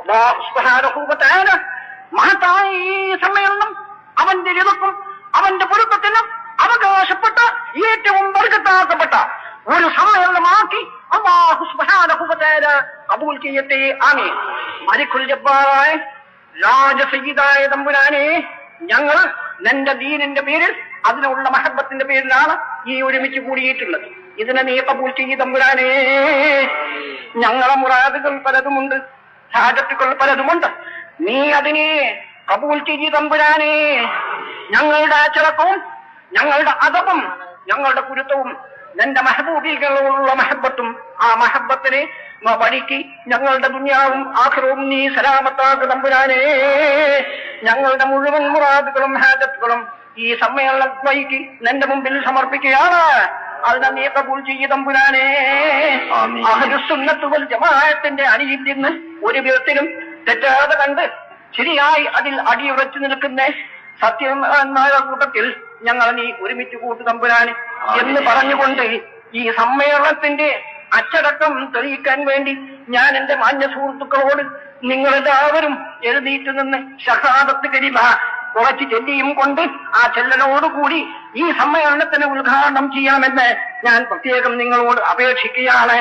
അല്ലാഹു സുബ്ഹാനഹു വ തആല മഹത്തായ ഈ സമ്മേളനം അവന്റെ രിദക്കും അവന്റെ പൊരുത്തത്തിനും അവകാശപ്പെട്ട ഏറ്റവും ബർക്കത്താക്കപ്പെട്ട ഒരു സമ്മേളനമാക്കി അല്ലാഹു സുബ്ഹാനഹു വ തആല കബൂൽ ചെയ്യട്ടെ. ആമീൻ. മലിക്കുൽ ജബ്ബാറായ രാജസയ്യിദായ തമ്പുരാനെ, ഞങ്ങൾ നിന്റെ ദീനിന്റെ പേരിൽ അതിനുള്ള മഹബത്തിന്റെ പേരിലാണ് ഈ ഒരുമിച്ച് കൂടിയിട്ടുള്ളത്. ഇതിനെ നീ കബൂൽ ചെയ്യ തമ്പുരാനെ. ഞങ്ങളെ മുറാദുകൾ പലതുമുണ്ട്, ഹാജത്തുകൾ പലതുമുണ്ട്. നീ അതിനെ കബൂൽ ചെയ്യ തമ്പുരാനെ. ഞങ്ങളുടെ അച്ചടക്കവും ഞങ്ങളുടെ അദബും ഞങ്ങളുടെ കുരുത്തവും നിന്റെ മെഹബൂബികളുള്ള മഹബത്തും ആ മഹബത്തിനെ വഴിക്ക് ഞങ്ങളുടെ ദുനിയാവും ആഖിറവും നീ സലാമത്താക്ക് തമ്പുരാനെ. ഞങ്ങളുടെ മുഴുവൻ മുറാദുകളും ഹാജത്തുകളും ഈ സമ്മേളന വഴിക്ക് നിന്റെ മുമ്പിൽ സമർപ്പിക്കുകയാണ്. അതിനെ നീ കബൂൽ ചെയ്യ തമ്പുരാനെ. അഹ്ലുസുന്നത്ത് വൽ ജമാഅത്തിന്റെ അണിയിൽ നിന്ന് ഒരു വിധത്തിലും തെറ്റാതെ കണ്ട് ശരിയായി അതിൽ അടിയുറച്ചു നിൽക്കുന്ന സത്യമായ കൂട്ടത്തിൽ ഞങ്ങൾ നീ ഒരുമിച്ച് കൂട്ടു തമ്പുരാനെ എന്ന് പറഞ്ഞുകൊണ്ട് ഈ സമ്മേളനത്തിന്റെ അച്ചടക്കം തെളിയിക്കാൻ വേണ്ടി ഞാൻ എന്റെ മാന്യ സുഹൃത്തുക്കളോട് നിങ്ങളെല്ലാവരും എഴുന്നേറ്റ് നിന്ന് ഷഹാദത്ത് കലിമ കുറച്ച് ചെല്ലിയും കൊണ്ട് ആ ചെല്ലലോടുകൂടി ഈ സമ്മേളനത്തിന് ഉദ്ഘാടനം ചെയ്യണമെന്ന് ഞാൻ പ്രത്യേകം നിങ്ങളോട് അപേക്ഷിക്കുകയാണ്.